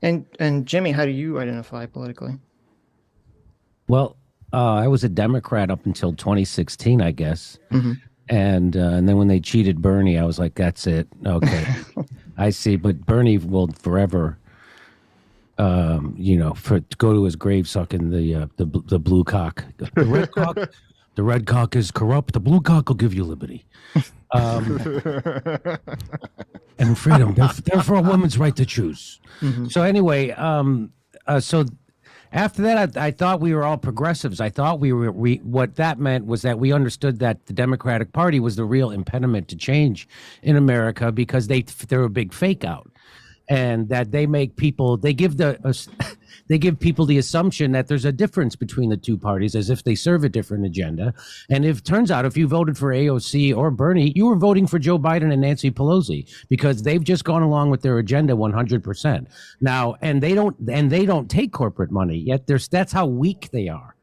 And Jimmy, how do you identify politically? Well, I was a Democrat up until 2016, I guess. Hmm. And then when they cheated Bernie, I was like, that's it. Okay, I see. But Bernie will forever, for to go to his grave sucking the blue cock. The red cock is corrupt. The blue cock will give you liberty. Um, and freedom. Therefore, a woman's right to choose. Hmm. So anyway, so after that, I thought we were all progressives. I thought what that meant was that we understood that the Democratic Party was the real impediment to change in America because they're a big fake out, and that they give people the assumption that there's a difference between the two parties as if they serve a different agenda. And if turns out if you voted for AOC or Bernie, you were voting for Joe Biden and Nancy Pelosi because they've just gone along with their agenda 100%. Now, and they don't take corporate money, yet that's how weak they are.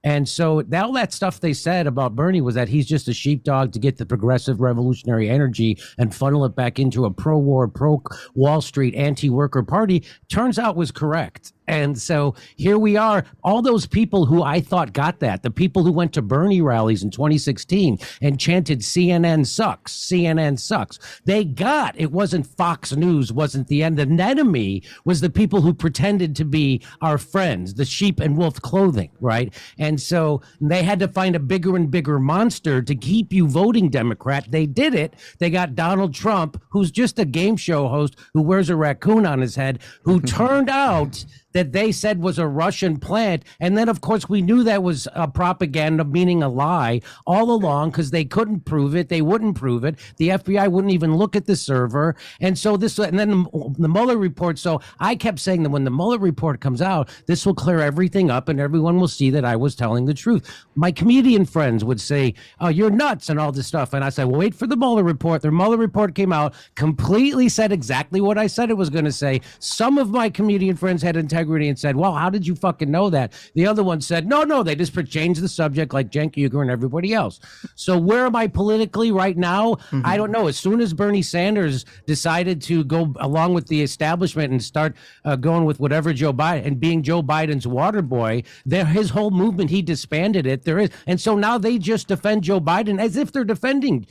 And so all that stuff they said about Bernie was that he's just a sheepdog to get the progressive revolutionary energy and funnel it back into a pro-war, pro-Wall Street, anti-worker party, turns out was correct. And so here we are, all those people who I thought got that, the people who went to Bernie rallies in 2016 and chanted CNN sucks, CNN sucks. It wasn't Fox News, wasn't the end. The enemy was the people who pretended to be our friends, the sheep and wolf clothing, right? And so they had to find a bigger and bigger monster to keep you voting Democrat. They did it. They got Donald Trump, who's just a game show host who wears a raccoon on his head, who turned out that they said was a Russian plant. And then, of course, we knew that was a propaganda, meaning a lie, all along because they couldn't prove it. They wouldn't prove it. The FBI wouldn't even look at the server. And so and then the Mueller report. So I kept saying that when the Mueller report comes out, this will clear everything up and everyone will see that I was telling the truth. My comedian friends would say, oh, you're nuts and all this stuff. And I said, well, wait for the Mueller report. The Mueller report came out, completely said exactly what I said it was going to say. Some of my comedian friends had integrity and said, well, how did you fucking know that? The other one said, no, they just changed the subject like Cenk Uygur and everybody else. So where am I politically right now? Mm-hmm. I don't know. As soon as Bernie Sanders decided to go along with the establishment and start going with whatever Joe Biden and being Joe Biden's water boy, his whole movement, he disbanded it. And so now they just defend Joe Biden as if they're defending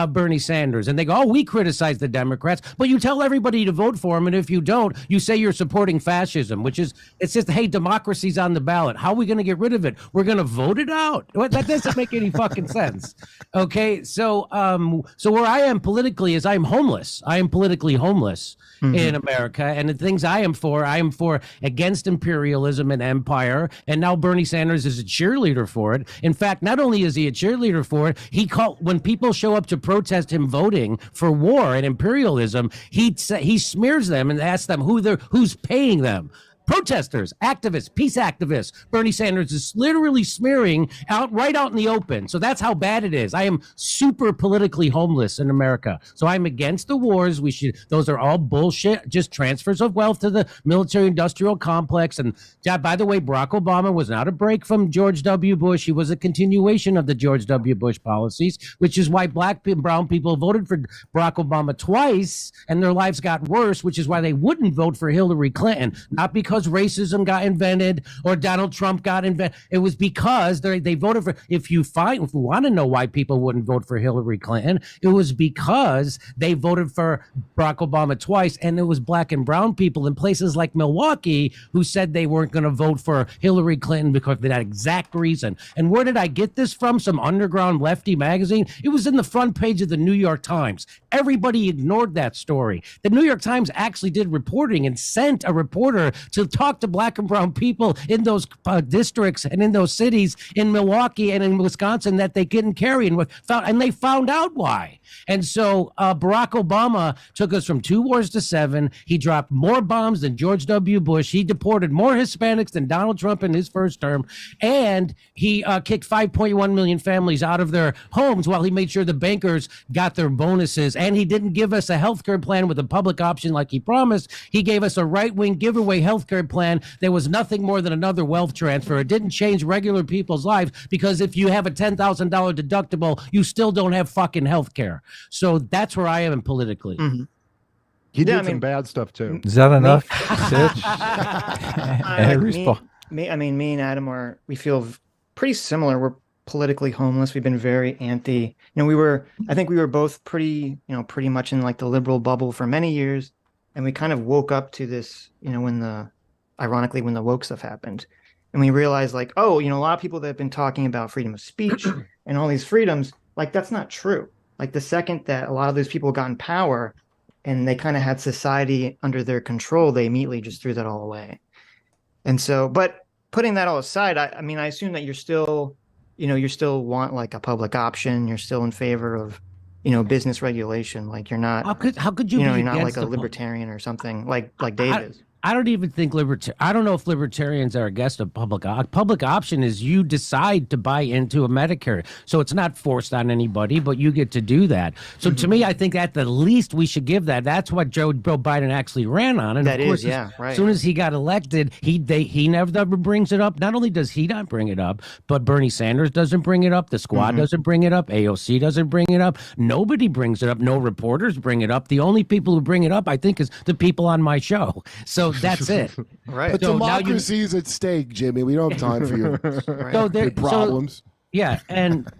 Bernie Sanders. And they go, oh, we criticize the Democrats, but you tell everybody to vote for him. And if you don't, you say you're supporting fascism, it's just, hey, democracy's on the ballot. How are we going to get rid of it? We're going to vote it out. That doesn't make any fucking sense. Okay. So where I am politically is I'm homeless. I am politically homeless. Mm-hmm. In America, and the things I am for against imperialism and empire, and now Bernie Sanders is a cheerleader for it. In fact, not only is he a cheerleader for it, when people show up to protest him voting for war and imperialism, he smears them and asks them who's paying them. Protesters, activists, peace activists. Bernie Sanders is literally smearing right out in the open. So that's how bad it is. I am super politically homeless in America. So I'm against the wars. Those are all bullshit, just transfers of wealth to the military industrial complex. And by the way, Barack Obama was not a break from George W. Bush. He was a continuation of the George W. Bush policies, which is why black and brown people voted for Barack Obama twice and their lives got worse, which is why they wouldn't vote for Hillary Clinton. Not because racism got invented or Donald Trump got invented. It was because they voted for, if you want to know why people wouldn't vote for Hillary Clinton, it was because they voted for Barack Obama twice, and it was black and brown people in places like Milwaukee who said they weren't going to vote for Hillary Clinton because of that exact reason. And where did I get this from? Some underground lefty magazine? It was in the front page of the New York Times. Everybody ignored that story. The New York Times actually did reporting and sent a reporter to talk to black and brown people in those districts and in those cities in Milwaukee and in Wisconsin that they couldn't carry, and they found out why. And so Barack Obama took us from 2 wars to 7. He dropped more bombs than George W. Bush. He deported more Hispanics than Donald Trump in his first term. And he kicked 5.1 million families out of their homes while he made sure the bankers got their bonuses. And he didn't give us a healthcare plan with a public option like he promised. He gave us a right-wing giveaway healthcare plan that was nothing more than another wealth transfer. It didn't change regular people's lives because if you have a $10,000 deductible, you still don't have fucking healthcare. So that's where I am politically. Mm-hmm. He Yeah, did some bad stuff too. Is that enough, Sitch? Me and Adam we feel pretty similar. We're politically homeless. We've been very anti. I think we were both pretty much in like the liberal bubble for many years, and we kind of woke up to this, ironically, when the woke stuff happened, and we realized like, oh, a lot of people that have been talking about freedom of speech and all these freedoms, like that's not true. Like the second that a lot of those people got in power and they kind of had society under their control, they immediately just threw that all away. And so, but putting that all aside, I assume that you're still want like a public option. You're still in favor of, business regulation. Like you're not. How could you? You're not like a libertarian or something like Dave is. I don't even think I don't know if libertarians are against a public option is you decide to buy into a Medicare. So it's not forced on anybody, but you get to do that. So to me, I think at the least we should give that. That's what Joe Biden actually ran on. And of course, right. As soon as he got elected, he never brings it up. Not only does he not bring it up, but Bernie Sanders doesn't bring it up. The squad doesn't bring it up. AOC doesn't bring it up. Nobody brings it up. No reporters bring it up. The only people who bring it up, I think, is the people on my show. So that's it. Right. But so democracy's at stake, Jimmy. We don't have time for your problems. Yeah, and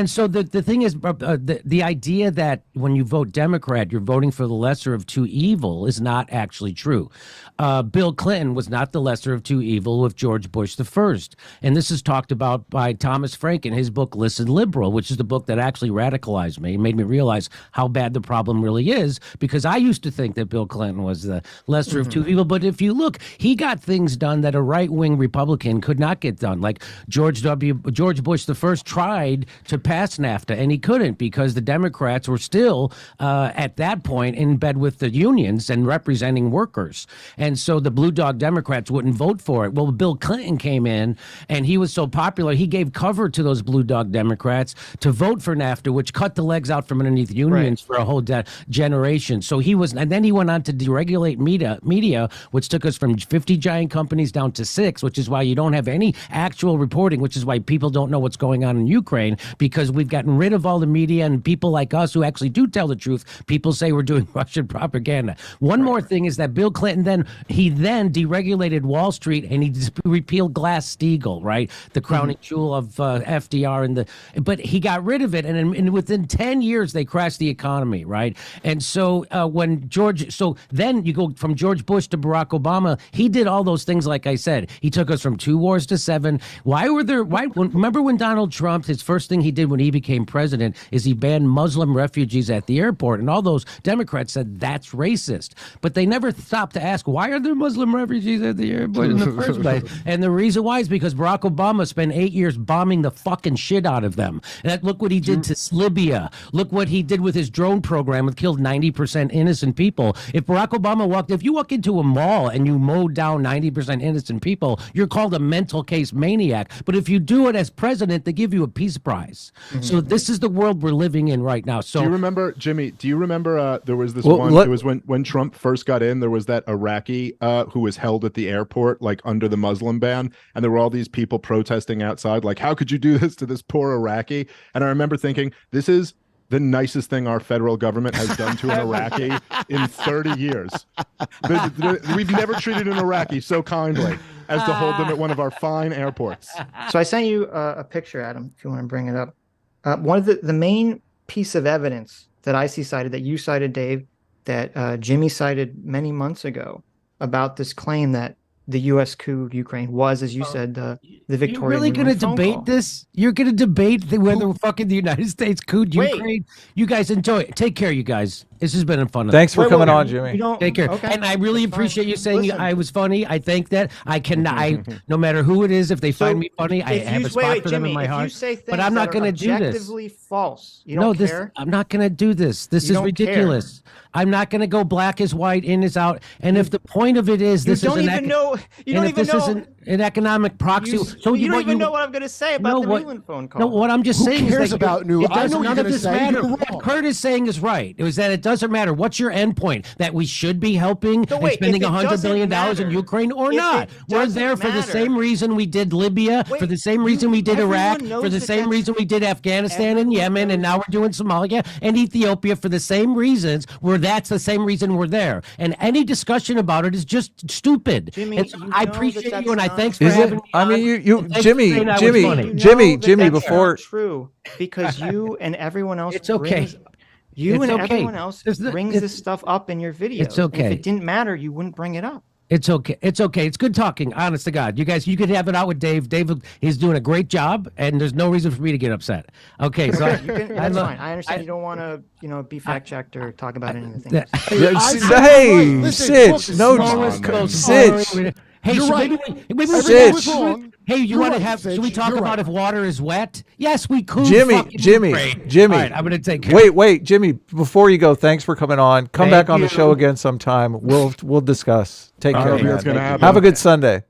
so the thing is, the idea that when you vote Democrat, you're voting for the lesser of two evil is not actually true. Bill Clinton was not the lesser of two evil with George Bush the first, and this is talked about by Thomas Frank in his book Listen Liberal, which is the book that actually radicalized me. It made me realize how bad the problem really is, because I used to think that Bill Clinton was the lesser of two evil, but if you look, he got things done that a right-wing Republican could not get done, like George Bush the first tried to pass NAFTA, and he couldn't because the Democrats were still at that point in bed with the unions and representing workers. And so the Blue Dog Democrats wouldn't vote for it. Well, Bill Clinton came in and he was so popular, he gave cover to those Blue Dog Democrats to vote for NAFTA, which cut the legs out from underneath unions for a whole generation. So and then he went on to deregulate media, which took us from 50 giant companies down to 6, which is why you don't have any actual reporting, which is why people don't know what's going on in Ukraine, because we've gotten rid of all the media and people like us who actually do tell the truth. People say we're doing Russian propaganda. One more thing is that Bill Clinton then deregulated Wall Street and he repealed Glass-Steagall, right? The crowning jewel of FDR but he got rid of it, and within 10 years they crashed the economy, right? And so then you go from George Bush to Barack Obama. He did all those things, like I said. He took us from 2 wars to 7. Remember when Donald Trump, his first thing he did when he became president is he banned Muslim refugees at the airport, and all those Democrats said that's racist, but they never stopped to ask, why are there Muslim refugees at the airport in the first place? And the reason why is because Barack Obama spent 8 years bombing the fucking shit out of them. And look what he did to Libya. Look what he did with his drone program, that killed 90% innocent people. If you walk into a mall and you mow down 90% innocent people, you're called a mental case maniac. But if you do it as president, they give you a Peace Prize. So this is the world we're living in right now. So do you remember, Jimmy? Do you remember there was this one? It was when Trump first got in. There was that Iraqi who was held at the airport, like under the Muslim ban, and there were all these people protesting outside, like, "How could you do this to this poor Iraqi?" And I remember thinking, this is the nicest thing our federal government has done to an Iraqi in 30 years. We've never treated an Iraqi so kindly as to hold them at one of our fine airports. So I sent you a picture, Adam, if you want to bring it up. One of the main piece of evidence that I see cited, that you cited, Dave, that Jimmy cited many months ago about this claim that the U.S. coup Ukraine was, as you said, the Victorian. You're really going to debate this? You're going to debate whether fucking the United States couped Ukraine? You guys enjoy it. Take care, you guys. This has been fun. Thanks for coming on, Jimmy. Take care. Okay. And I really appreciate you saying I was funny. I think that I cannot, no matter who it is, if they find me funny, I have a spot for them in my heart. But I'm not going to do this. Objectively false. You don't care? I'm not going to do this. This is ridiculous. I'm not going to go black is white, in is out. And if the point of it is this is an economic proxy, you don't even know what I'm going to say about the Newland phone call. No, what I'm just saying is that about Newland? None of this matters. What Kurt is saying is right. It was that it doesn't matter. What's your end point? That we should be helping and spending $100 billion in Ukraine or not? We're there for the same reason we did Libya, for the same reason we did Iraq, for the same reason we did Afghanistan and Yemen, and now we're doing Somalia and Ethiopia for the same reasons. That's the same reason we're there. And any discussion about it is just stupid. Jimmy, I appreciate you, and I thanks for having me. I mean, Jimmy, Jimmy, before true, because you and everyone else it's okay. Everyone else brings this stuff up in your videos. It's okay. If it didn't matter, you wouldn't bring it up. It's okay. It's okay. It's good talking. Honest to God, you guys, you could have it out with Dave. Dave, he's doing a great job, and there's no reason for me to get upset. Okay, so that's fine. I understand you don't want to, be fact checked or talk about anything. Hey, Sitch, no, Sitch. Hey, you're right. Maybe Sitch. Wrong. Hey, you want to have? Should we talk about if water is wet? Yes, we could. Jimmy. All right, I'm gonna take care. Wait, Jimmy. Before you go, thanks for coming on. Come back on the show again sometime. We'll discuss. Take care, man. Have a good Sunday.